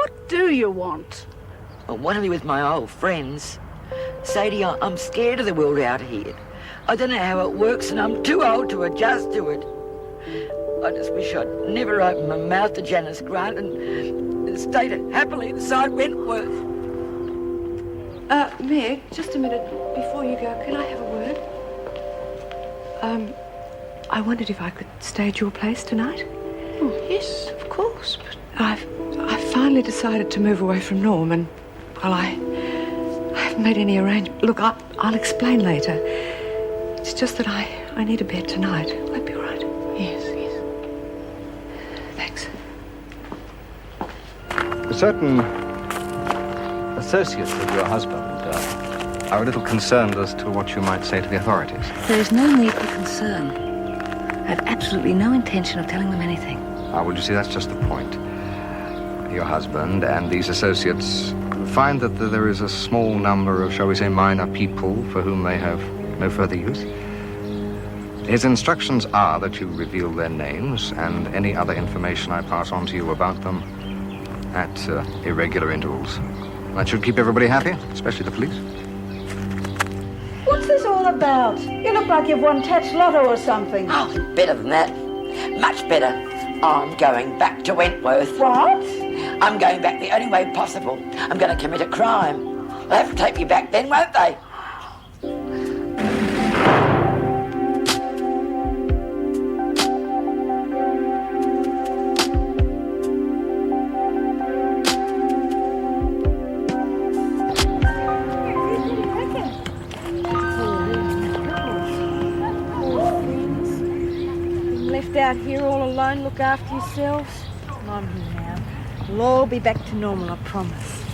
What do you want? I want to be with my old friends. Sadie, I'm scared of the world out here. I don't know how it works and I'm too old to adjust to it. I just wish I'd never opened my mouth to Janice Grant and stayed happily inside Wentworth. Meg, just a minute before you go, can I have a word? I wondered if I could stay at your place tonight. Oh, yes, of course, but... I've finally decided to move away from Norm and, well, I haven't made any arrangement. Look, I'll explain later. It's just that I need a bed tonight. Will that be all right? Yes. Thanks. Certain associates of your husband are a little concerned as to what you might say to the authorities. There is no need for concern. I have absolutely no intention of telling them anything. Well, you see, that's just the point. Your husband and these associates find that there is a small number of, shall we say, minor people for whom they have no further use. His instructions are that you reveal their names and any other information I pass on to you about them at irregular intervals. That should keep everybody happy, especially the police. What's this all about? You look like you've won Tat's Lotto or something. Oh, better than that. Much better. I'm going back to Wentworth. What? I'm going back the only way possible. I'm going to commit a crime. They'll have to take me back then, won't they? Out here all alone, look after yourselves. I'm here now. We'll all be back to normal, I promise.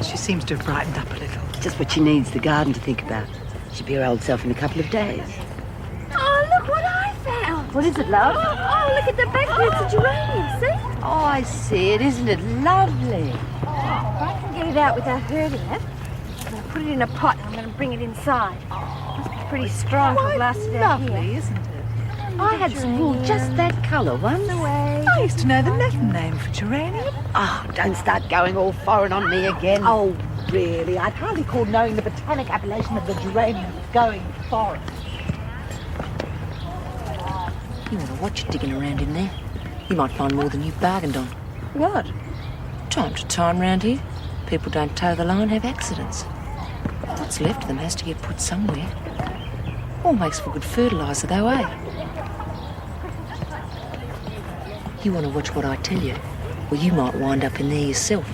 She seems to have brightened up a little. Just what she needs, the garden to think about. She'll be her old self in a couple of days. Oh, look what I found. What is it, love? Oh, look at the back there. It's a geranium, see? Oh, I see it. Isn't it lovely? If I can get it out without hurting it, I'm going to put it in a pot and I'm going to bring it inside. Must be pretty strong to last it out here. Lovely, isn't it? I had some wool just that colour once. Away. I used to know the Latin name for geranium. Oh, don't start going all foreign on me again. Oh, really? I'd hardly call knowing the botanic appellation of the geranium going foreign. You want to watch it digging around in there. You might find more than you bargained on. What? Time to time round here, people don't toe the line, have accidents. What's left of them has to get put somewhere. All makes for good fertiliser though, eh? You want to watch what I tell you, or you might wind up in there yourself.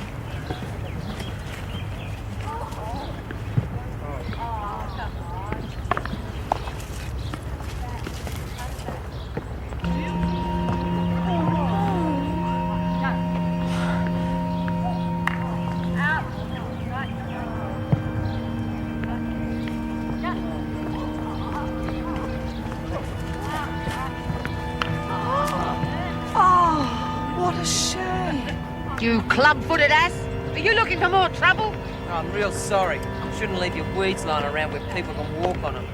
You club-footed ass! Are you looking for more trouble? Oh, I'm real sorry. You shouldn't leave your weeds lying around where people can walk on them.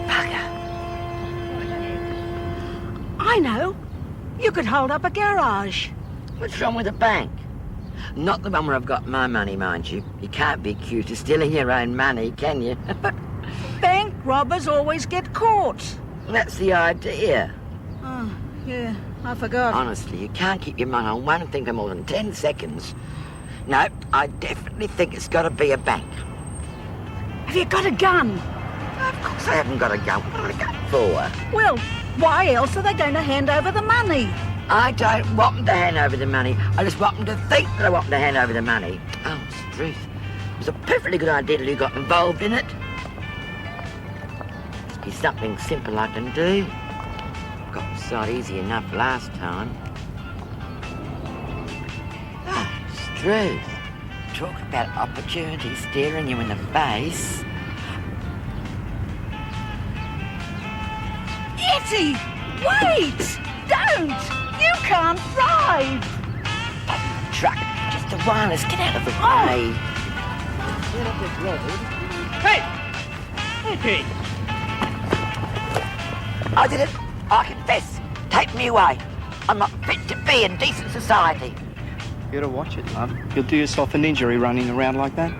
Bugger. I know. You could hold up a garage. What's wrong with a bank? Not the one where I've got my money, mind you. You can't be accused of stealing your own money, can you? But bank robbers always get caught. That's the idea. Oh, yeah, I forgot. Honestly, you can't keep your mind on one thing for more than 10 seconds. No, I definitely think it's got to be a bank. Have you got a gun? Of course I haven't got a gun. What am I gun for? Well, why else are they going to hand over the money? I don't want them to hand over the money. I just want them to think that I want them to hand over the money. Oh, Struth. It was a perfectly good idea that you got involved in it. Must be something simple I can do. Got inside easy enough last time. Oh, Struth. Talk about opportunity staring you in the face. Yeti! Wait! Don't! You can't drive! Truck, just the wireless. Get out of the way. Hey! Hey, Pete. I did it. I confess. Take me away. I'm not fit to be in decent society. You gotta watch it, love. You'll do yourself an injury running around like that.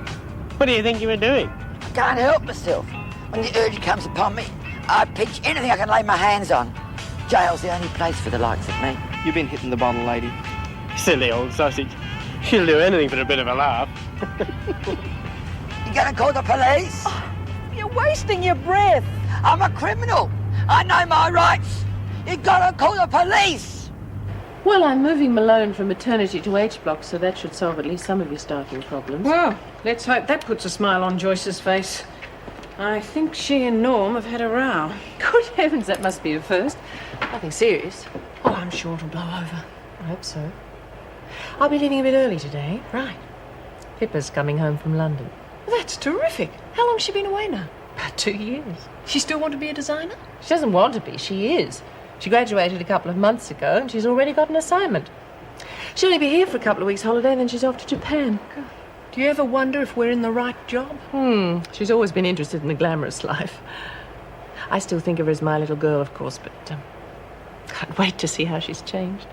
What do you think you were doing? I can't help myself. When the urge comes upon me, I pinch anything I can lay my hands on. Jail's the only place for the likes of me. You've been hitting the bottle, lady. Silly old sausage. She'll do anything for a bit of a laugh. You gonna call the police? Oh, you're wasting your breath. I'm a criminal. I know my rights. You gotta call the police. Well, I'm moving Malone from maternity to H block, so that should solve at least some of your staffing problems. Well, let's hope that puts a smile on Joyce's face. I think she and Norm have had a row. Good heavens, that must be a first. Nothing serious. Oh, I'm sure it'll blow over. I hope so. I'll be leaving a bit early today. Right. Pippa's coming home from London. Well, that's terrific. How long's she been away now? About 2 years. She still want to be a designer? She doesn't want to be, she is. She graduated a couple of months ago and she's already got an assignment. She'll only be here for a couple of weeks' holiday, then she's off to Japan. Do you ever wonder if we're in the right job? She's always been interested in the glamorous life. I still think of her as my little girl, of course, but can't wait to see how she's changed.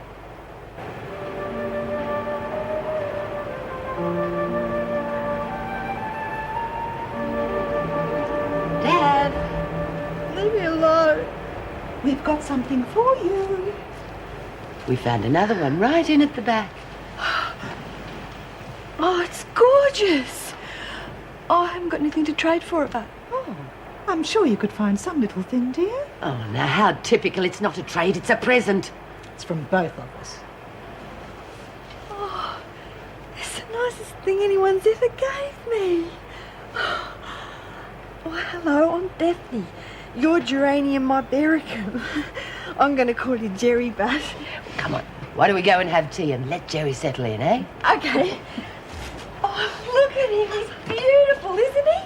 Dad, leave me alone. We've got something for you. We found another one right in at the back. Oh, it's gorgeous. Oh, I haven't got anything to trade for it, but... Oh, I'm sure you could find some little thing, dear. Oh, now how typical. It's not a trade, it's a present. It's from both of us. Oh, it's the nicest thing anyone's ever gave me. Oh, hello, I'm Daphne. You're Geranium Ibericum. I'm going to call you Jerry, but... Come on, why don't we go and have tea and let Jerry settle in, eh? Okay. Oh, look at him. He's beautiful, isn't he?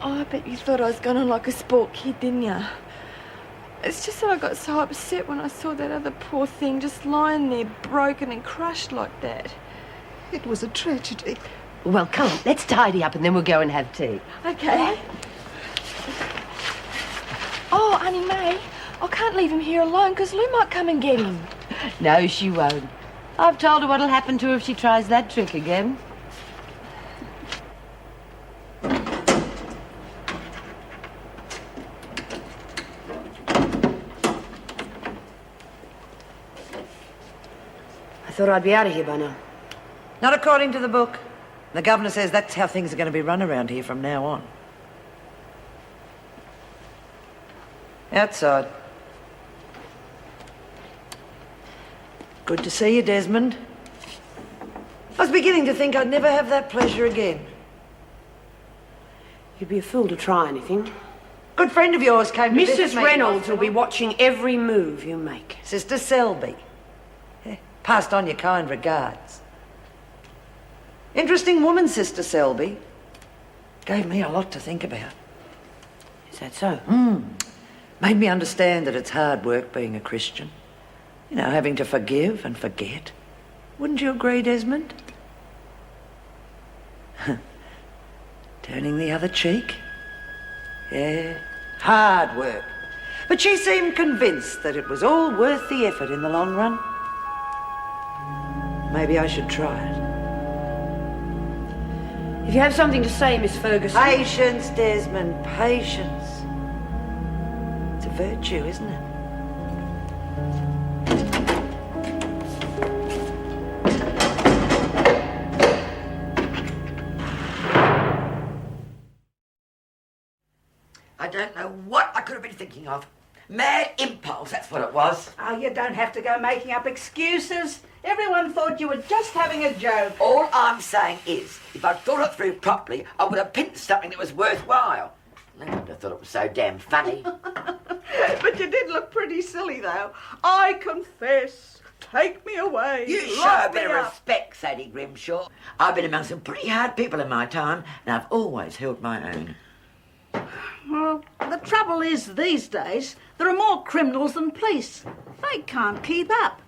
Oh, I bet you thought I was going on like a sport kid, didn't you? It's just that I got so upset when I saw that other poor thing just lying there broken and crushed like that. It was a tragedy. Well, come on, let's tidy up and then we'll go and have tea. Okay. Oh, Auntie May, I can't leave him here alone because Lou might come and get him. No, she won't. I've told her what'll happen to her if she tries that trick again. I thought I'd be out of here by now. Not according to the book. The governor says that's how things are going to be run around here from now on. Outside. Good to see you, Desmond. I was beginning to think I'd never have that pleasure again. You'd be a fool to try anything. Good friend of yours came to visit Mrs. me. Reynolds will be watching every move you make. Sister Selby. Passed on your kind regards. Interesting woman, Sister Selby. Gave me a lot to think about. Is that so? Made me understand that it's hard work being a Christian. You know, having to forgive and forget. Wouldn't you agree, Desmond? Turning the other cheek? Yeah, hard work. But she seemed convinced that it was all worth the effort in the long run. Maybe I should try it. If you have something to say, Miss Ferguson... Patience, Desmond, patience. It's a virtue, isn't it? I don't know what I could have been thinking of. Mad impulse, that's what it was. Oh, you don't have to go making up excuses. Everyone thought you were just having a joke. All I'm saying is, if I'd thought it through properly, I would have pinched something that was worthwhile. I wouldn't have thought it was so damn funny. But you did look pretty silly, though. I confess. Take me away. You show Lock a bit me of up. respect, Sadie Grimshaw. I've been among some pretty hard people in my time, and I've always held my own. Well, the trouble is, these days, there are more criminals than police. They can't keep up.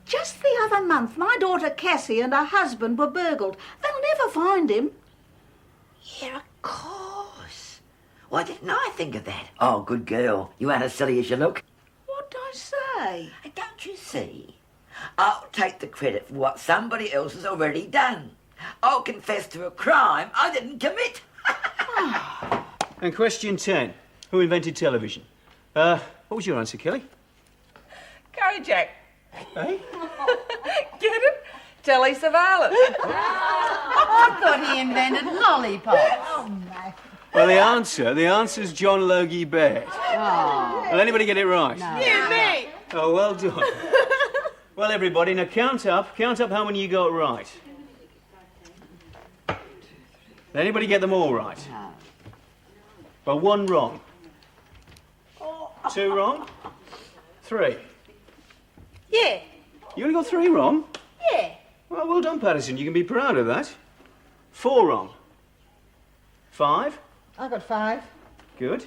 Just the other month, my daughter Cassie and her husband were burgled. They'll never find him. Yeah, of course. Why didn't I think of that? Oh, good girl. You ain't as silly as you look. What'd I say? Don't you see? I'll take the credit for what somebody else has already done. I'll confess to a crime I didn't commit. And question 10. Who invented television? What was your answer, Kelly? Gary Jack. Hey? Get it? Telly surveillance. I thought he invented lollipops. Oh, no. Well, the answer's John Logie Baird. Oh. Will anybody get it right? No. You, me. Oh, well done. Well, everybody, now count up how many you got right. Did anybody get them all right? No. Well, 1 wrong. 2 wrong. 3. Yeah. You only got 3 wrong? Yeah. Well done, Patterson. You can be proud of that. 4 wrong. 5. I got 5. Good.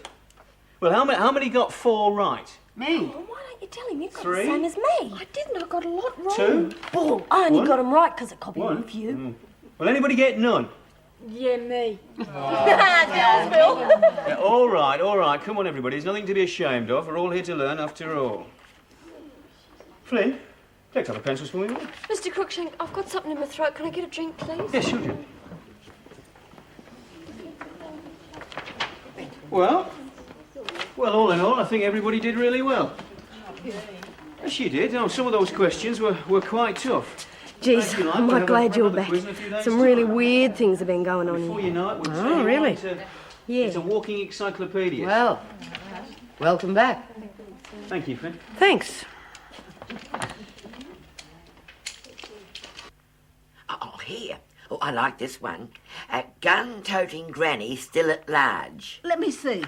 Well, how many got 4 right? Me. Well, why don't you tell him you've got 3. the same as me? I didn't. I got a lot wrong. 2. Bull. I only 1. got them right because I copied 1. them of you. Well, anybody get none? Yeah, me. Yeah, all right. Come on, everybody. There's nothing to be ashamed of. We're all here to learn, after all. Flynn, take out the pencils for me. Mr. Crookshank, I've got something in my throat. Can I get a drink, please? Yes, sure, Jim. Well, all in all, I think everybody did really well. Yes, you did. Oh, some of those questions were quite tough. Geez, I'm quite glad you're back. Some really weird things have been going on Before here. you know it, Oh, really? Yeah. It's a walking encyclopedia. Well, welcome back. Thank you, Flynn. Thanks. Oh, here. Oh, I like this one. A gun-toting granny still at large. Let me see.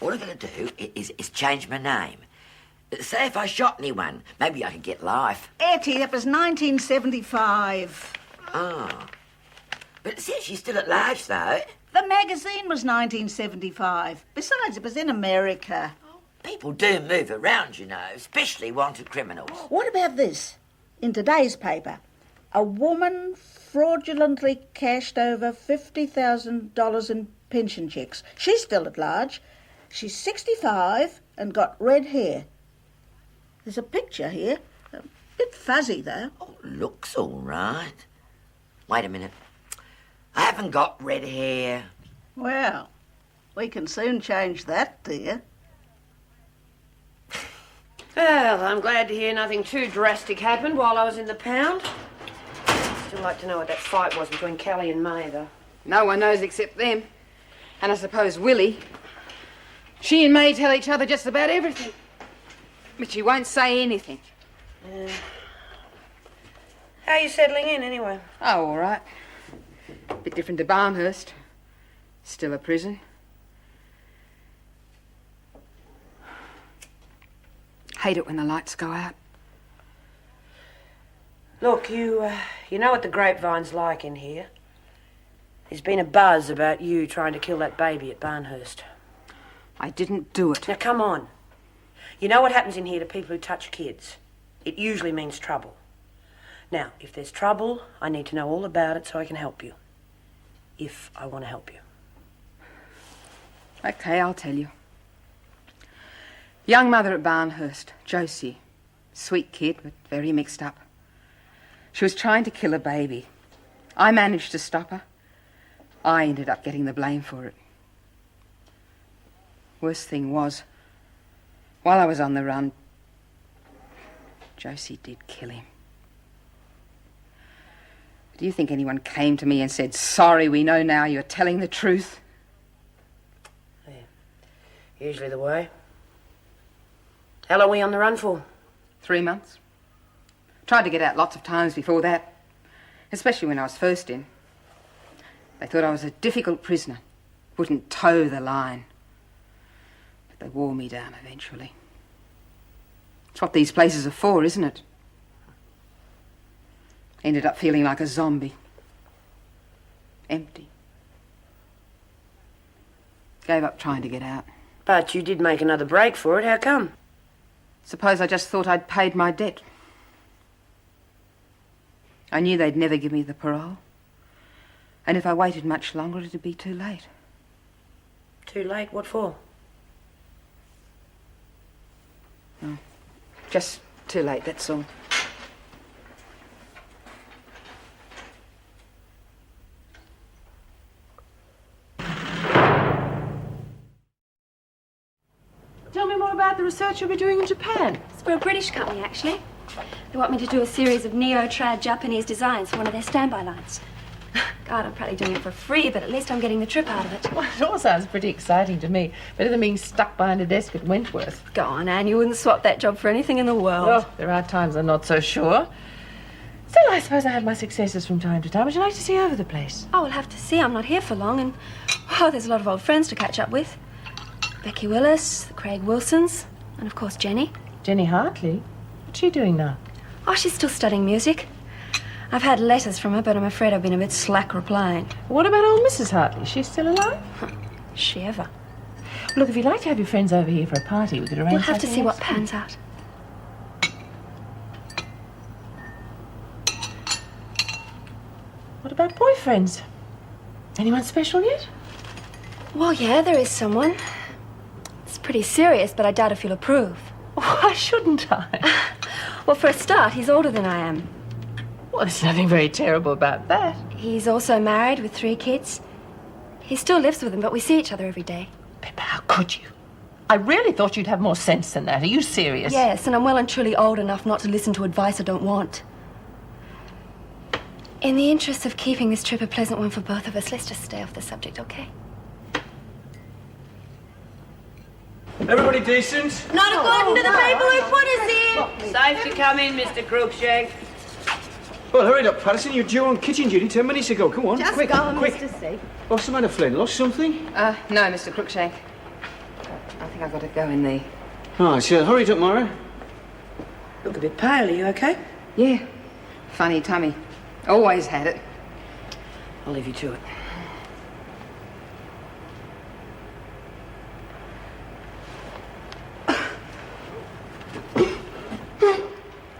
All I've got to do is change my name. Say if I shot anyone, maybe I could get life. Etty, that was 1975. Ah. But it says she's still at large, though. The magazine was 1975. Besides, it was in America. People do move around, you know, especially wanted criminals. What about this? In today's paper, a woman fraudulently cashed over $50,000 in pension checks. She's still at large. She's 65 and got red hair. There's a picture here. A bit fuzzy, though. Oh, looks all right. Wait a minute. I haven't got red hair. Well, we can soon change that, dear. Well, I'm glad to hear nothing too drastic happened while I was in the pound. Still like to know what that fight was between Callie and May, though. No one knows except them. And I suppose Willie. She and May tell each other just about everything. But she won't say anything. How are you settling in, anyway? Oh, all right. Bit different to Barnhurst. Still a prison. Hate it when the lights go out. Look, you know what the grapevine's like in here. There's been a buzz about you trying to kill that baby at Barnhurst. I didn't do it. Now, come on. You know what happens in here to people who touch kids. It usually means trouble. Now, if there's trouble, I need to know all about it so I can help you. If I want to help you. Okay, I'll tell you. Young mother at Barnhurst, Josie. Sweet kid, but very mixed up. She was trying to kill a baby. I managed to stop her. I ended up getting the blame for it. Worst thing was, while I was on the run, Josie did kill him. Do you think anyone came to me and said, "Sorry, we know now you're telling the truth"? Yeah. Usually the way. How long were you on the run for? 3 months. Tried to get out lots of times before that, especially when I was first in. They thought I was a difficult prisoner, wouldn't toe the line. But they wore me down eventually. It's what these places are for, isn't it? Ended up feeling like a zombie. Empty. Gave up trying to get out. But you did make another break for it. How come? Suppose I just thought I'd paid my debt. I knew they'd never give me the parole. And if I waited much longer, it'd be too late. Too late? What for? No, just too late, that's all. Tell me more about the research you'll be doing in Japan. It's for a British company, actually. They want me to do a series of neo-trad Japanese designs for one of their standby lines. God, I'm probably doing it for free, but at least I'm getting the trip out of it. Well, it all sounds pretty exciting to me. Better than being stuck behind a desk at Wentworth. Go on, Anne. You wouldn't swap that job for anything in the world. Oh, there are times I'm not so sure. Still, I suppose I have my successes from time to time. Would you like to see over the place? Oh, we'll have to see. I'm not here for long, and there's a lot of old friends to catch up with. Becky Willis, the Craig Wilsons, and of course Jenny. Jenny Hartley? What's she doing now? Oh, she's still studying music. I've had letters from her, but I'm afraid I've been a bit slack replying. What about old Mrs. Hartley? She's still alive? Is she ever? Look, if you'd like to have your friends over here for a party, we could arrange. We'll have to something see what else. pans out. What about boyfriends? Anyone special yet? Well, yeah, there is someone. It's pretty serious, but I doubt if you'll approve. Why shouldn't I? Well, for a start, he's older than I am. Well, there's nothing very terrible about that. He's also married with 3 kids. He still lives with them, but we see each other every day. Pippa, how could you? I really thought you'd have more sense than that. Are you serious? Yes, and I'm well and truly old enough not to listen to advice I don't want. In the interest of keeping this trip a pleasant one for both of us, let's just stay off the subject, okay? Everybody decent? Not according to the people who put us here. Safe to come in, Mr. Crookshank. Well, hurry up, Patterson. You're due on kitchen duty 10 minutes ago. Come on, Just quick, go on, quick. Mr. C. What's the matter, Flynn? Lost something? No, Mr. Crookshank. I think I've got to go in there. Right, so hurry it up, Myra. Look a bit pale. Are you okay? Yeah. Funny tummy. Always had it. I'll leave you to it.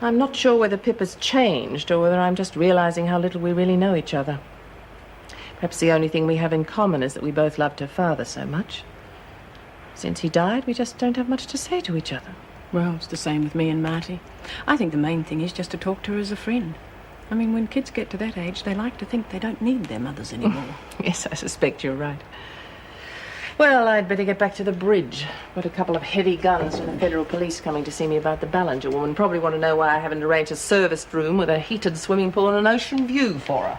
I'm not sure whether Pippa's changed or whether I'm just realizing how little we really know each other. Perhaps the only thing we have in common is that we both loved her father so much. Since he died, we just don't have much to say to each other. Well, it's the same with me and Marty. I think the main thing is just to talk to her as a friend. I mean, when kids get to that age, they like to think they don't need their mothers anymore. Yes, I suspect you're right. Well, I'd better get back to the bridge. Got a couple of heavy guns from the federal police coming to see me about the Ballinger woman. Probably want to know why I haven't arranged a serviced room with a heated swimming pool and an ocean view for her.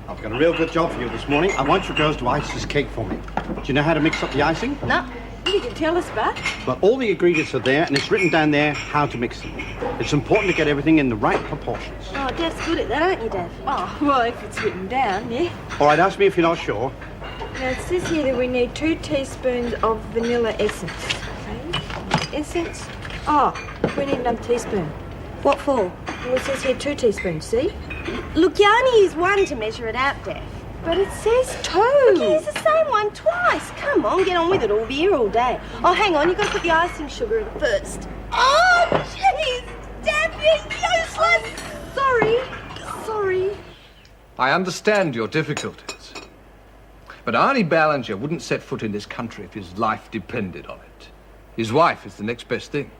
I've got a real good job for you this morning. I want you girls to ice this cake for me. Do you know how to mix up the icing? No. You can tell us about. Well, all the ingredients are there, and it's written down there how to mix them. It's important to get everything in the right proportions. Oh, Dad's good at that, aren't you, Dad? Oh, well, if it's written down, yeah. All right, ask me if you're not sure. Now, it says here that we need 2 teaspoons of vanilla essence. Okay? Essence? Oh, we need another teaspoon. What for? Well, it says here 2 teaspoons, see? Look, you only use 1 to measure it out, Dad. But it says 2. Look, you use the same one twice. Come on, get on with it. We'll be here all day. Oh, hang on, you've got to put the icing sugar in first. Oh, jeez! Dad, you're useless! Sorry. I understand your difficulties. But Arnie Ballinger wouldn't set foot in this country if his life depended on it. His wife is the next best thing.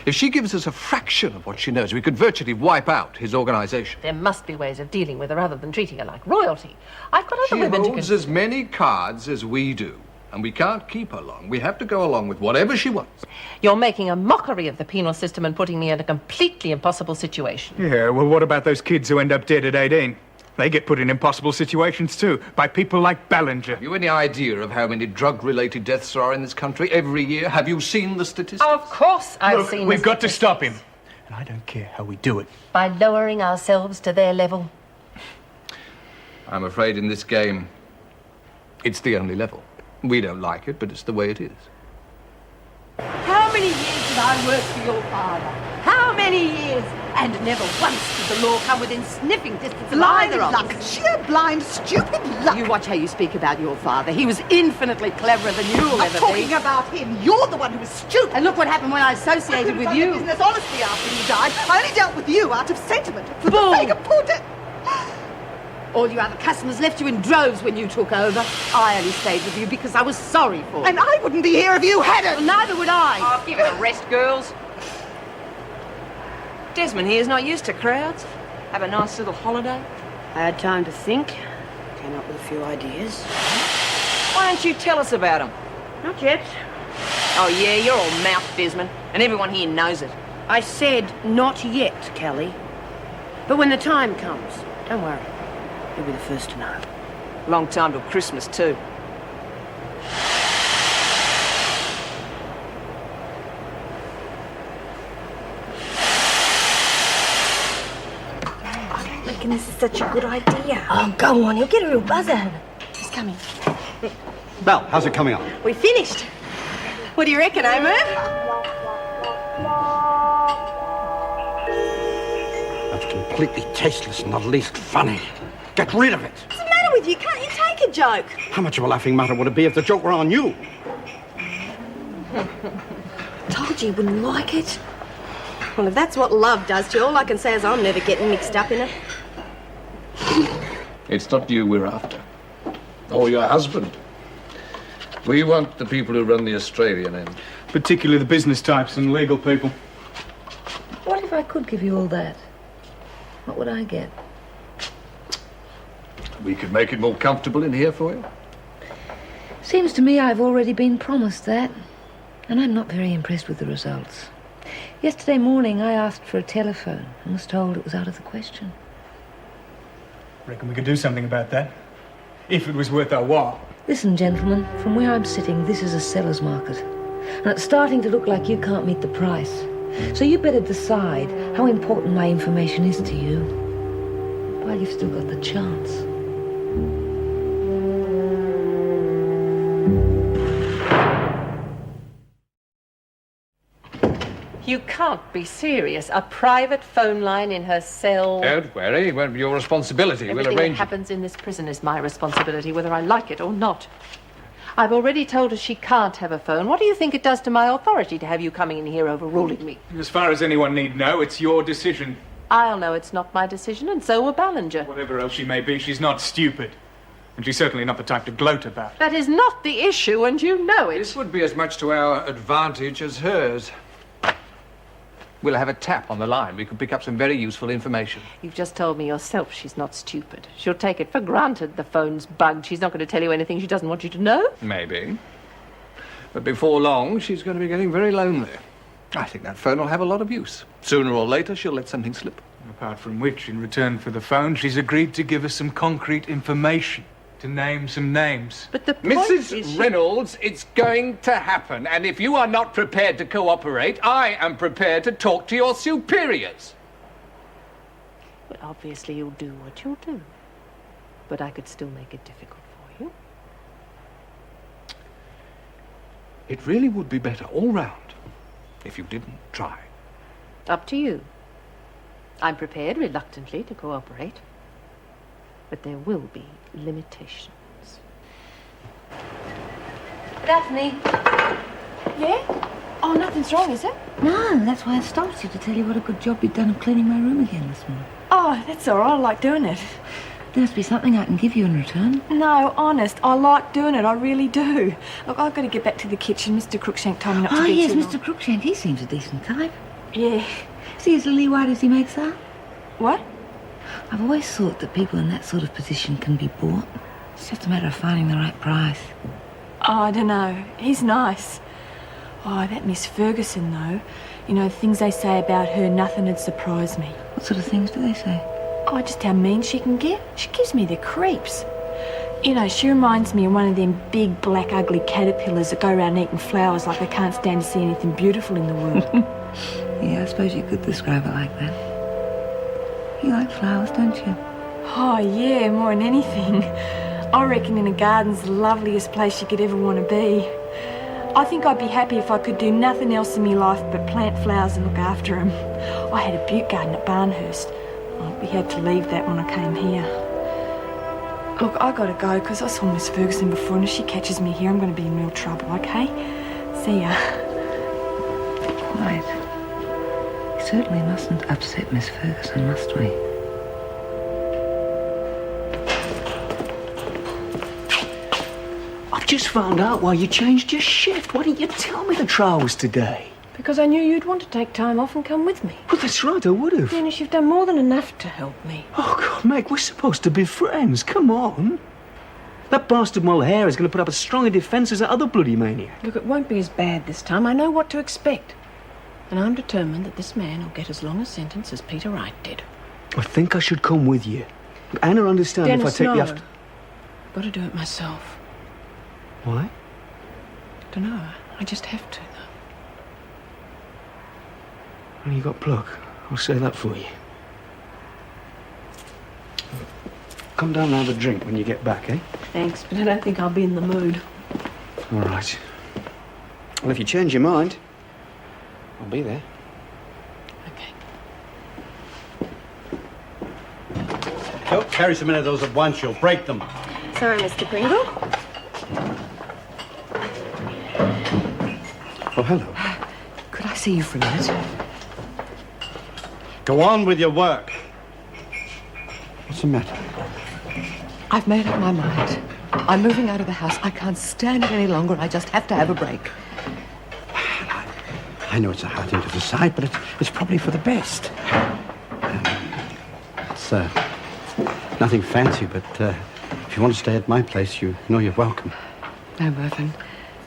If she gives us a fraction of what she knows, we could virtually wipe out his organization. There must be ways of dealing with her other than treating her like royalty. I've got other She women to... holds as many cards as we do, and we can't keep her long. We have to go along with whatever she wants. You're making a mockery of the penal system and putting me in a completely impossible situation. Yeah, well, what about those kids who end up dead at 18? They get put in impossible situations, too, by people like Ballinger. Have you any idea of how many drug-related deaths there are in this country every year? Have you seen the statistics? Of course I've seen We've got to stop him. And I don't care how we do it. By lowering ourselves to their level. I'm afraid in this game, it's the only level. We don't like it, but it's the way it is. How many years did I work for your father? How many years? And never once did the law come within sniffing distance of Blind either of luck. us. Sheer blind, stupid luck. You watch how you speak about your father. He was infinitely cleverer than you'll I'm ever talking be. about him. You're the one who was stupid. And look what happened when I associated with you. Business honestly after you died. I only dealt with you out of sentiment. For Bull. the sake of poor All you other customers left you in droves when you took over. I only stayed with you because I was sorry for you. And I wouldn't be here if you hadn't. Well, neither would I. Oh, give it a rest, girls. Desmond here's not used to crowds. Have a nice little holiday. I had time to think. Came up with a few ideas. Why don't you tell us about them? Not yet. Oh, yeah, you're all mouth, Desmond, and everyone here knows it. I said not yet, Kelly. But when the time comes, don't worry. You'll be the first to know. Long time till Christmas, too. I reckon this is such a good idea. Oh, go on. You'll get a real buzz out of it. He's coming. Belle, how's it coming on? We finished. What do you reckon, eh, Merv? That's completely tasteless and not least funny. Get rid of it. What's the matter with you? Can't you take a joke? How much of a laughing matter would it be if the joke were on you? Told you you wouldn't like it. Well, if that's what love does to you, all I can say is I'm never getting mixed up in it. It's not you we're after. Or your husband. We want the people who run the Australian end. Particularly the business types and legal people. What if I could give you all that? What would I get? We could make it more comfortable in here for you. Seems to me I've already been promised that, and I'm not very impressed with the results. Yesterday morning I asked for a telephone and was told it was out of the question. Reckon we could do something about that. If it was worth our while. Listen, gentlemen, from where I'm sitting, this is a seller's market. And it's starting to look like you can't meet the price. So you better decide how important my information is to you while you've still got the chance. You can't be serious. A private phone line in her cell. Don't worry, it won't be your responsibility. Everything We'll that arrange it. happens in this prison is my responsibility, whether I like it or not. I've already told her she can't have a phone. What do you think it does to my authority to have you coming in here overruling me? As far as anyone need know, it's your decision. I'll know it's not my decision, and so will Ballinger. Whatever else she may be, she's not stupid. And she's certainly not the type to gloat about. That is not the issue, and you know it. This would be as much to our advantage as hers. We'll have a tap on the line. We can pick up some very useful information. You've just told me yourself she's not stupid. She'll take it for granted the phone's bugged. She's not going to tell you anything she doesn't want you to know. Maybe. But before long, she's going to be getting very lonely. I think that phone will have a lot of use. Sooner or later, she'll let something slip. Apart from which, in return for the phone, she's agreed to give us some concrete information. To name some names. But the point Mrs. Reynolds, it's going to happen. And if you are not prepared to cooperate, I am prepared to talk to your superiors. Well, obviously you'll do what you'll do. But I could still make it difficult for you. It really would be better all round if you didn't try. Up to you. I'm prepared, reluctantly, to cooperate. But there will be limitations. Daphne. Yeah? Oh, nothing's wrong, is it? No, that's why I stopped you, to tell you what a good job you'd done of cleaning my room again this morning. Oh, that's all right. I like doing it. There must be something I can give you in return. No, honest, I like doing it. I really do. Look, I've got to get back to the kitchen. Mr. Crookshank told me not to Oh, be yes, too Mr. long. Crookshank. He seems a decent type. Yeah. Is he as lily-white as he makes out? What? I've always thought that people in that sort of position can be bought. It's just a matter of finding the right price. Oh, I don't know. He's nice. Oh, that Miss Ferguson, though. You know, the things they say about her, nothing would surprise me. What sort of things do they say? Oh, just how mean she can get. She gives me the creeps. You know, she reminds me of one of them big, black, ugly caterpillars that go around eating flowers like they can't stand to see anything beautiful in the world. Yeah, I suppose you could describe it like that. You like flowers, don't you? Oh, yeah, more than anything. I reckon in a garden's the loveliest place you could ever want to be. I think I'd be happy if I could do nothing else in my life but plant flowers and look after them. I had a butte garden at Barnhurst. Oh, we had to leave that when I came here. Look, I gotta go because I saw Miss Ferguson before, and if she catches me here, I'm going to be in real trouble, okay? See ya. Quiet. We certainly mustn't upset Miss Ferguson, must we? I've just found out why you changed your shift. Why didn't you tell me the trial was today? Because I knew you'd want to take time off and come with me. Well, that's right, I would have. Dennis, you've done more than enough to help me. Oh, God, Meg, we're supposed to be friends. Come on. That bastard Mulhare is going to put up as strong a defence as that other bloody maniac. Look, it won't be as bad this time. I know what to expect. And I'm determined that this man will get as long a sentence as Peter Wright did. I think I should come with you. Anna understand Dennis, if I take no. you after... I've got to do it myself. Why? Dunno. I just have to, though. Well, you got pluck. I'll say that for you. Come down and have a drink when you get back, eh? Thanks, but I don't think I'll be in the mood. All right. Well, if you change your mind, I'll be there. Don't carry so many of those at once, you'll break them. Sorry, Mr. Pringle. Oh, hello. Could I see you for a minute? Go on with your work. What's the matter? I've made up my mind. I'm moving out of the house. I can't stand it any longer. I just have to have a break. I know it's a hard thing to decide, but it's probably for the best. It's nothing fancy, but if you want to stay at my place, you know you're welcome. No, Mervyn.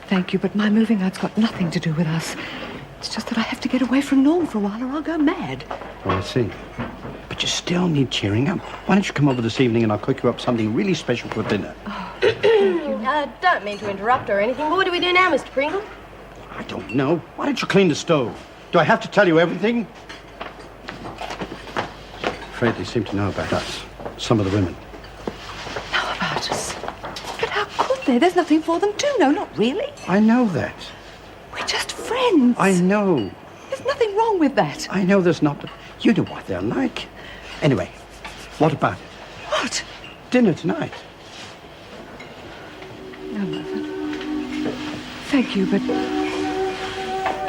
Thank you, but my moving out's got nothing to do with us. It's just that I have to get away from Norm for a while or I'll go mad. Oh, I see. But you still need cheering up. Why don't you come over this evening and I'll cook you up something really special for dinner? Don't mean to interrupt or anything, but what do we do now, Mr. Pringle? I don't know. Why don't you clean the stove? Do I have to tell you everything? I'm afraid they seem to know about us. Some of the women. Know about us? But how could they? There's nothing for them to know, not really. I know that. We're just friends. I know. There's nothing wrong with that. I know there's not, but you know what they're like. Anyway, what about it? What? Dinner tonight. No, Mervyn. Thank you, but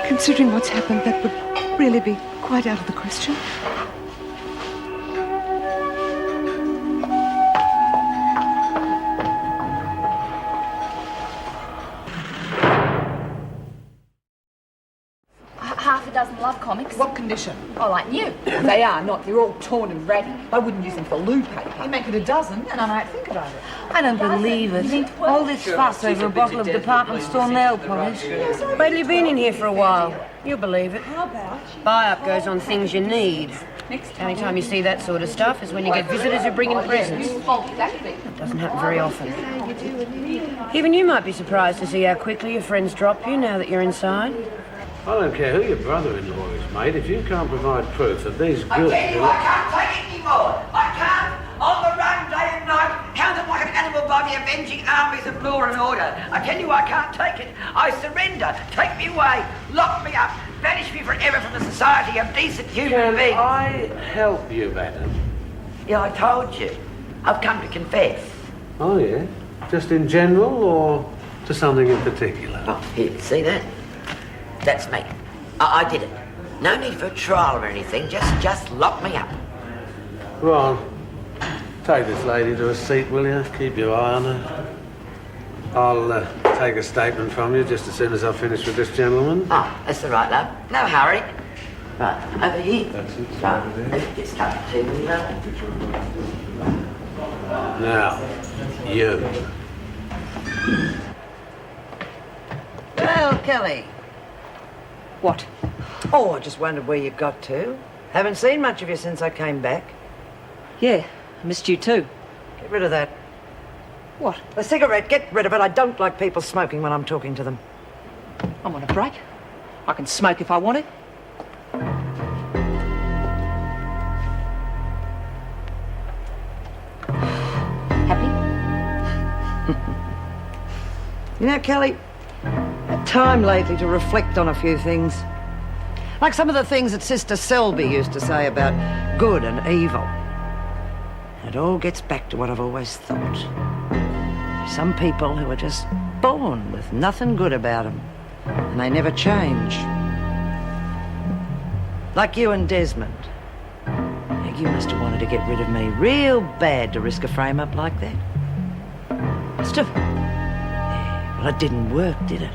considering what's happened, that would really be quite out of the question. Half a dozen love comics. What condition? Oh, like new. They are not. They're all torn and ratty. I wouldn't use them for loo paper. You make it a dozen, and I might think about it. I don't believe it. All this fuss over a bottle of department store nail polish. Wait till you've been in here for a while. You'll believe it. How about? Buy-up goes on things you need. Only time you see that sort of stuff is when you get visitors who bring in presents. It doesn't happen very often. Even you might be surprised to see how quickly your friends drop you now that you're inside. I don't care who your brother-in-law is, mate. If you can't provide proof that these goods... I tell you, I can't take it anymore. I can't. On the run day and night, counted like an animal by the avenging armies of law and order. I tell you, I can't take it. I surrender. Take me away. Lock me up. Banish me forever from the society of decent human beings. Can I help you, madam? Yeah, I told you. I've come to confess. Oh, yeah? Just in general, or to something in particular? Oh, here, see that? That's me. I did it. No need for a trial or anything. Just lock me up. Ron, take this lady to a seat, will you? Keep your eye on her. I'll take a statement from you just as soon as I've finished with this gentleman. Oh, that's all right, love. No hurry. Right, over here. That's it. Right, let's get started too, will you, love? Now, you. Well, Kelly. What? Oh, I just wondered where you got to. Haven't seen much of you since I came back. Yeah, I missed you too. Get rid of that. What? The cigarette, get rid of it. I don't like people smoking when I'm talking to them. I'm on a break. I can smoke if I want it. Happy? You know, Kelly, I've had time lately to reflect on a few things. Like some of the things that Sister Selby used to say about good and evil. It all gets back to what I've always thought. There's some people who are just born with nothing good about them, and they never change. Like you and Desmond. You must have wanted to get rid of me real bad to risk a frame-up like that. Must have. Yeah, well, it didn't work, did it?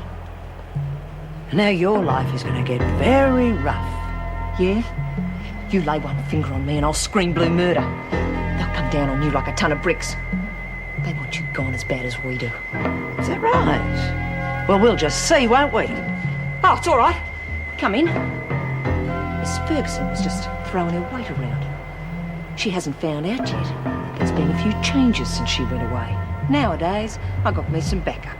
And now your life is going to get very rough. Yeah? You lay one finger on me and I'll scream blue murder. They'll come down on you like a ton of bricks. They want you gone as bad as we do. Is that right? Well, we'll just see, won't we? Oh, it's all right. Come in. Miss Ferguson was just throwing her weight around. She hasn't found out yet. There's been a few changes since she went away. Nowadays, I got me some backup.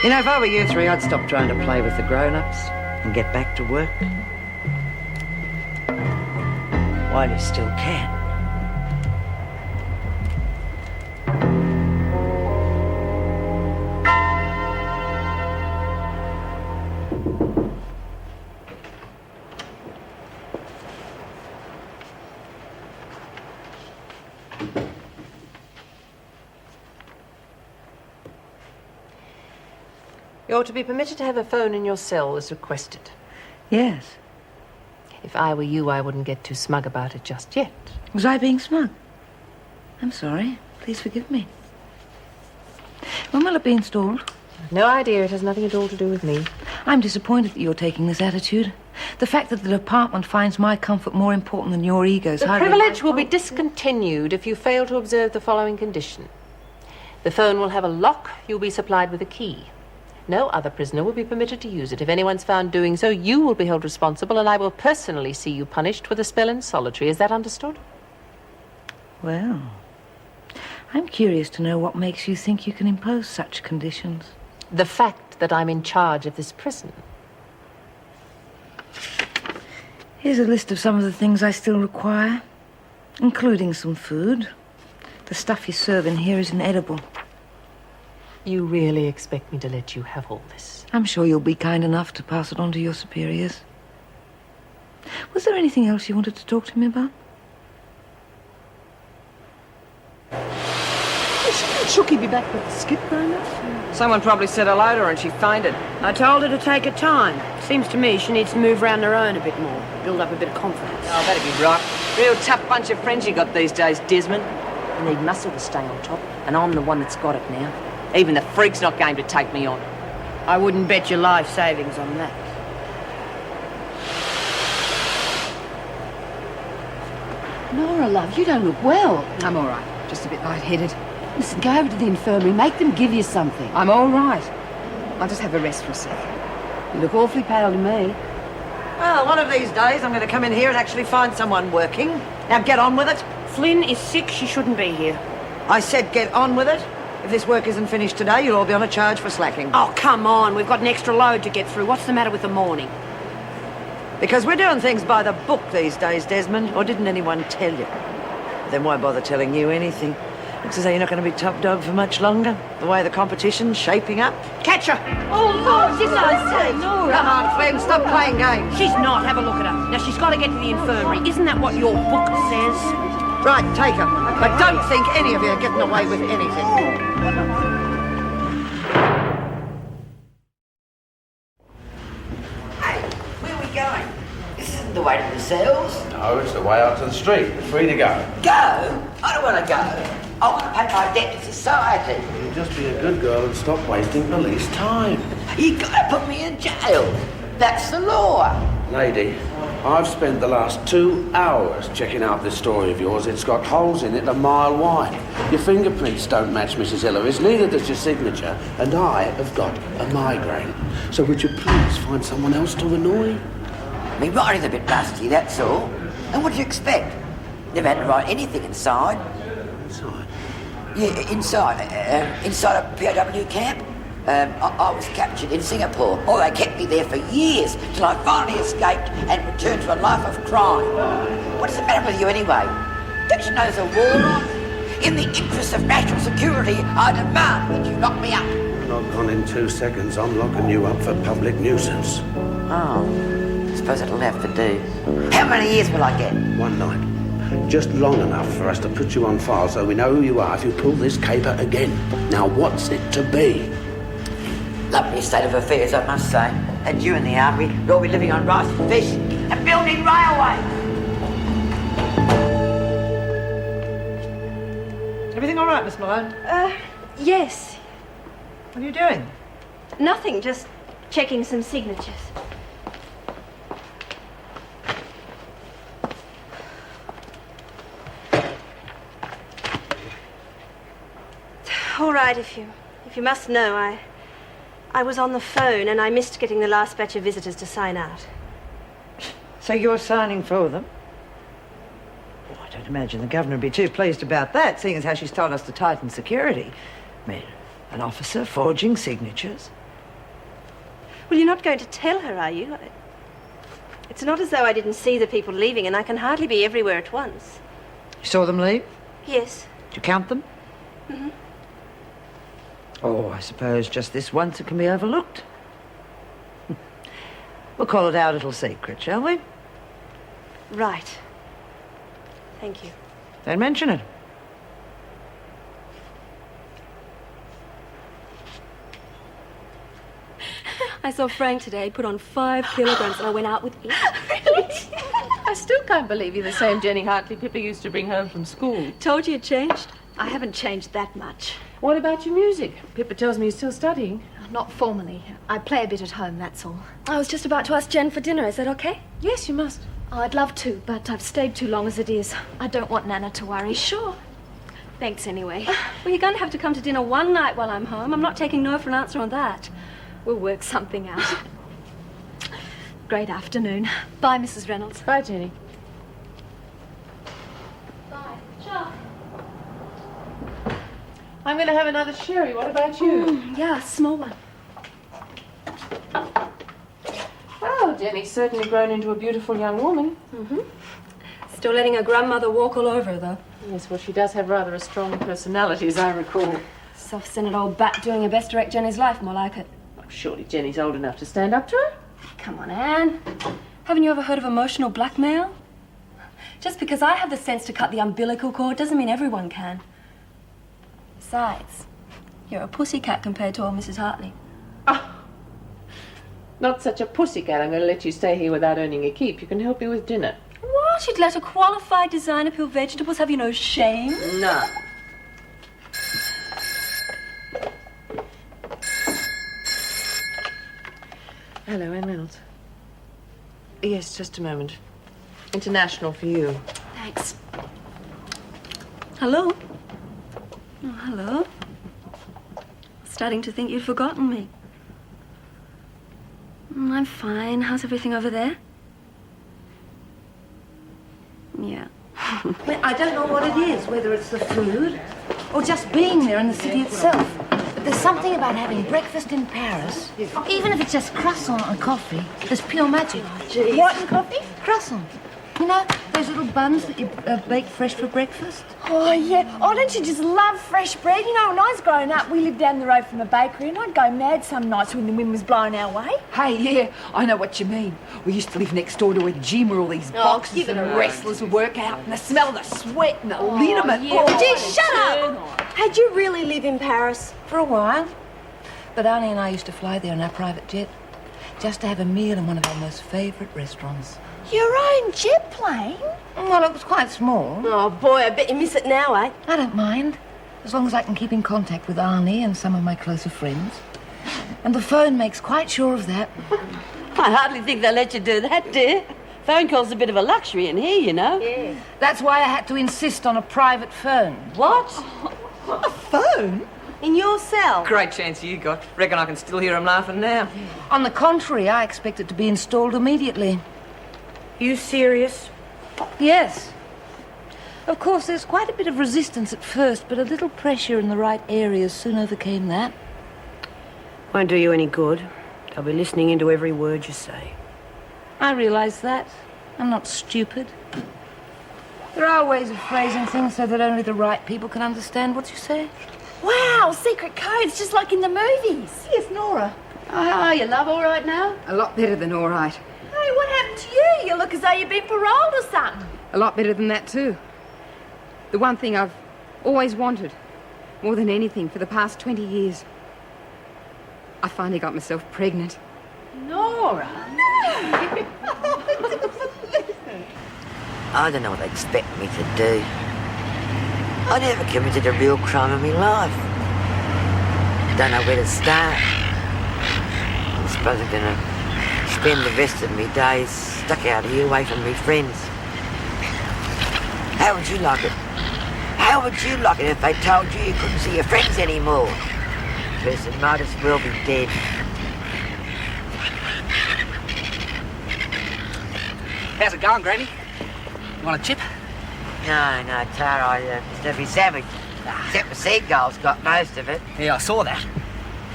You know, if I were you three, I'd stop trying to play with the grown-ups and get back to work. While you still can. You're to be permitted to have a phone in your cell as requested. Yes. If I were you, I wouldn't get too smug about it just yet. Was I being smug? I'm sorry. Please forgive me. When will it be installed? I've no idea. It has nothing at all to do with me. I'm disappointed that you're taking this attitude. The fact that the department finds my comfort more important than your egos. The privilege will be discontinued if you fail to observe the following condition. The phone will have a lock. You'll be supplied with a key. No other prisoner will be permitted to use it. If anyone's found doing so, you will be held responsible, and I will personally see you punished with a spell in solitary. Is that understood? Well, I'm curious to know what makes you think you can impose such conditions. The fact that I'm in charge of this prison. Here's a list of some of the things I still require, including some food. The stuff you serve in here is inedible. You really expect me to let you have all this? I'm sure you'll be kind enough to pass it on to your superiors. Was there anything else you wanted to talk to me about? She'll keep you back with the skip going up. Someone probably said hello to her and she fainted. I told her to take her time. Seems to me she needs to move around her own a bit more. Build up a bit of confidence. Oh, that'd be right. Real tough bunch of friends you got these days, Desmond. You need muscle to stay on top, and I'm the one that's got it now. Even the freak's not game to take me on. I wouldn't bet your life savings on that. Nora, love, you don't look well. I'm all right. Just a bit lightheaded. Listen, go over to the infirmary. Make them give you something. I'm all right. I'll just have a rest for a sec. You look awfully pale to me. Well, one of these days I'm going to come in here and actually find someone working. Now get on with it. Flynn is sick. She shouldn't be here. I said get on with it. If this work isn't finished today, you'll all be on a charge for slacking. Oh, come on. We've got an extra load to get through. What's the matter with the morning? Because we're doing things by the book these days, Desmond. Or didn't anyone tell you? Then why bother telling you anything? Looks as though you're not going to be top dog for much longer. The way the competition's shaping up. Catch her! Oh, Lord, didn't I say, Nora? Come on, Flynn, stop playing games. She's not. Have a look at her. Now, she's got to get to the infirmary. Isn't that what your book says? Right, take her. But don't think any of you are getting away with anything. Hey, where are we going? This isn't the way to the cells. No, it's the way out to the street. You're free to go. Go? I don't want to go. I want to pay my debt to society. You just be a good girl and stop wasting police time. You got to put me in jail. That's the law. Lady, I've spent the last 2 hours checking out this story of yours. It's got holes in it a mile wide. Your fingerprints don't match Mrs. Hillary's, neither does your signature, and I have got a migraine. So would you please find someone else to annoy? My writing's a bit rusty, that's all. And what do you expect? Never had to write anything inside. Inside? Yeah, inside a POW camp. I was captured in Singapore. Oh, they kept me there for years till I finally escaped and returned to a life of crime. What's the matter with you anyway? Don't you know there's a war on? In the interest of national security, I demand that you lock me up. not gone in 2 seconds, I'm locking you up for public nuisance. Oh, I suppose it'll have to do. How many years will I get? 1 night. Just long enough for us to put you on file so we know who you are if you pull this caper again. Now, what's it to be? Lovely state of affairs, I must say. And you in the army, you'll be living on rice and fish and building railways. Everything all right, Miss Malone? Yes. What are you doing? Nothing, just checking some signatures. All right, if you must know, I was on the phone and I missed getting the last batch of visitors to sign out. So you're signing for them? Oh, I don't imagine the governor would be too pleased about that, seeing as how she's told us to tighten security. I mean, an officer forging signatures. Well, you're not going to tell her, are you? It's not as though I didn't see the people leaving, and I can hardly be everywhere at once. You saw them leave? Yes. Did you count them? Mm-hmm. Oh, I suppose just this once it can be overlooked. We'll call it our little secret, shall we? Right. Thank you. Don't mention it. I saw Frank today. He put on 5 kilograms and I went out with him. Really? I still can't believe you're the same Jenny Hartley Pippa used to bring home from school. Told you it changed? I haven't changed that much. What about your music? Pippa tells me you're still studying. Not formally. I play a bit at home, that's all. I was just about to ask Jen for dinner. Is that okay? Yes, you must. Oh, I'd love to, but I've stayed too long as it is. I don't want Nana to worry. Sure. Thanks anyway. Well, you're going to have to come to dinner one night while I'm home. I'm not taking no for an answer on that. We'll work something out. Great afternoon. Bye, Mrs. Reynolds. Bye, Jenny. Bye. Ciao. I'm going to have another sherry. What about you? Yeah, small one. Well, Jenny's certainly grown into a beautiful young woman. Mm-hmm. Still letting her grandmother walk all over her, though. Yes, well, she does have rather a strong personality, as I recall. Soft-centered old bat doing her best to wreck Jenny's life, more like it. Surely Jenny's old enough to stand up to her? Come on, Anne. Haven't you ever heard of emotional blackmail? Just because I have the sense to cut the umbilical cord doesn't mean everyone can. Besides, you're a pussycat compared to old Mrs. Hartley. Oh, not such a pussycat. I'm going to let you stay here without earning a keep. You can help me with dinner. What? You'd let a qualified designer peel vegetables? Have you no shame? No. Hello, Anne Reynolds. Yes, just a moment. International for you. Thanks. Hello? Oh, hello. Starting to think you'd forgotten me. I'm fine. How's everything over there? Yeah. Well, I don't know what it is, whether it's the food or just being there in the city itself. But there's something about having breakfast in Paris, even if it's just croissant and coffee, there's pure magic. Geez. What and coffee? Croissant. You know, those little buns that you bake fresh for breakfast? Oh, yeah. Oh, don't you just love fresh bread? You know, when I was growing up, we lived down the road from a bakery and I'd go mad some nights when the wind was blowing our way. Hey, yeah, I know what you mean. We used to live next door to a gym where all these boxers and wrestlers would work out, and the smell of the sweat and the liniment. Yeah. Oh, Gee, shut up! Had you really live in Paris? For a while. But Arnie and I used to fly there in our private jet, just to have a meal in one of our most favourite restaurants. Your own jet plane? Well, it was quite small. Oh, boy, I bet you miss it now, eh? I don't mind, as long as I can keep in contact with Arnie and some of my closer friends. And the phone makes quite sure of that. I hardly think they'll let you do that, dear. Phone call's a bit of a luxury in here, you know. Yeah. That's why I had to insist on a private phone. What? a phone? In your cell? Great chance you got. Reckon I can still hear him laughing now. On the contrary, I expect it to be installed immediately. You serious? Yes. Of course, there's quite a bit of resistance at first, but a little pressure in the right areas soon overcame that. Won't do you any good. They'll be listening into every word you say. I realise that. I'm not stupid. There are ways of phrasing things so that only the right people can understand what you say. Wow, secret codes, just like in the movies. Yes, Nora. Oh, how are you, love? All right now? A lot better than all right. Hey, what happened to you? You look as though you've been paroled or something. A lot better than that, too. The one thing I've always wanted, more than anything, for the past 20 years. I finally got myself pregnant. Nora? I don't know what they expect me to do. I never committed a real crime in my life. Don't know where to start. I suppose I'm gonna spend the rest of my days stuck out here away from my friends. How would you like it? How would you like it if they told you you couldn't see your friends anymore? Person might as well be dead. How's it going, Granny? You want a chip? No, Tara, I just every savage. Except the seagulls got most of it. Yeah, I saw that.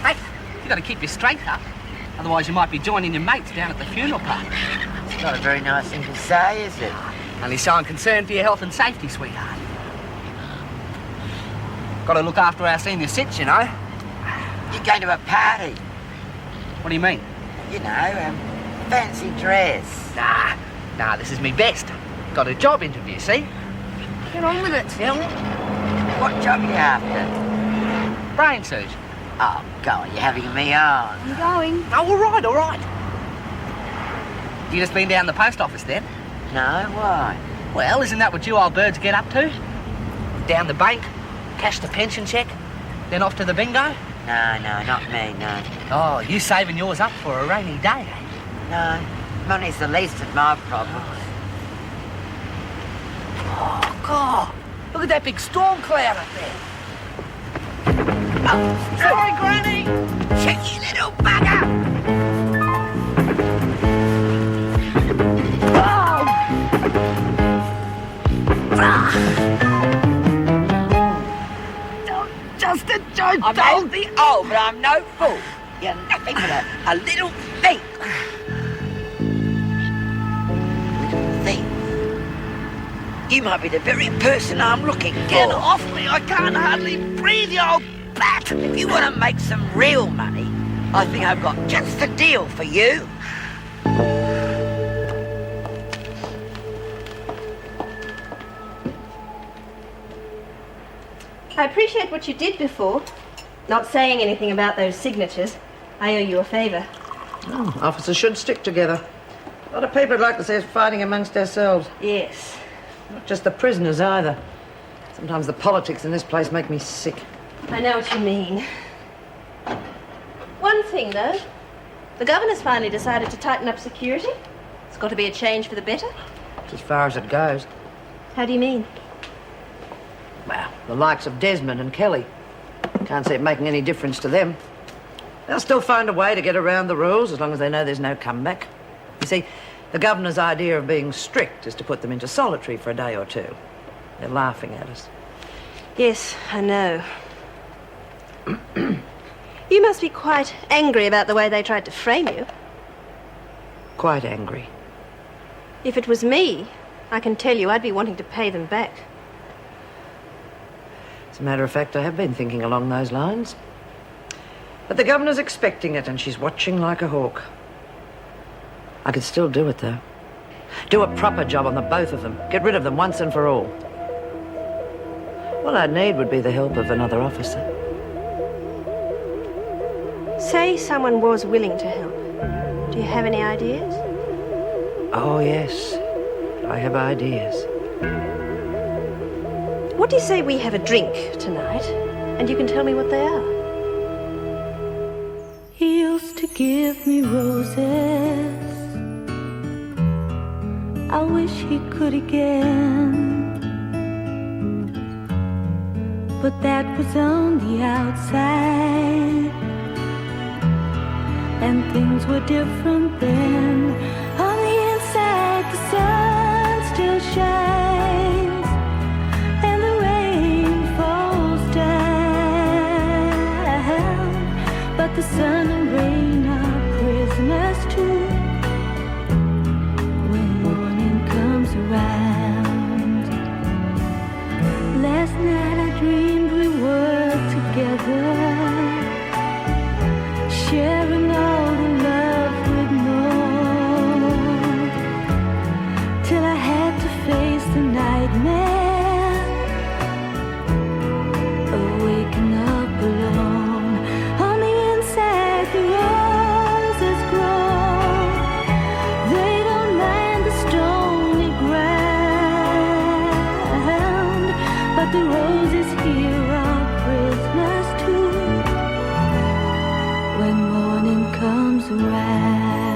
Hey, you got to keep your strength up. Otherwise you might be joining your mates down at the funeral party. It's not a very nice thing to say, is it? Only so I'm concerned for your health and safety, sweetheart. Got to look after our senior cits, you know. You're going to a party. What do you mean? You know, fancy dress. Nah, this is me best. Got a job interview, see? Get on with it, Phil. What job are you after? Brain surgeon. Oh, God, you're having me on. I'm going. Oh, all right. You just been down the post office then? No, why? Well, isn't that what you old birds get up to? Down the bank, cash the pension cheque, then off to the bingo? No, not me, no. Oh, you saving yours up for a rainy day, eh? No, money's the least of my problems. Oh, God, look at that big storm cloud up there. Oh, sorry, Granny. Cheeky little bugger. Just a joke. I'm healthy old, but I'm no fool. You're nothing but a little thief. Little thief. You might be the very person I'm looking for. Get off me, I can't hardly breathe, you old bat. If you want to make some real money, I think I've got just the deal for you. I appreciate what you did before. Not saying anything about those signatures. I owe you a favour. Oh, officers should stick together. A lot of people would like to see us fighting amongst ourselves. Yes. Not just the prisoners either. Sometimes the politics in this place make me sick. I know what you mean. One thing, though. The governor's finally decided to tighten up security. It's got to be a change for the better. It's as far as it goes. How do you mean? Well, the likes of Desmond and Kelly. Can't see it making any difference to them. They'll still find a way to get around the rules as long as they know there's no comeback. You see, the governor's idea of being strict is to put them into solitary for a day or two. They're laughing at us. Yes, I know. You must be quite angry about the way they tried to frame you. Quite angry. If it was me, I can tell you I'd be wanting to pay them back. As a matter of fact, I have been thinking along those lines. But the governor's expecting it, and she's watching like a hawk. I could still do it, though. Do a proper job on the both of them. Get rid of them once and for all. All I'd need would be the help of another officer. Say someone was willing to help. Do you have any ideas? Oh, yes. I have ideas. What do you say we have a drink tonight, and you can tell me what they are? He used to give me roses. I wish he could again. But that was on the outside, and things were different then. On the inside, the sun still shines, and the rain falls down. But the sun and rain are prisoners too when morning comes around. Last night I dreamed we were together. comes around.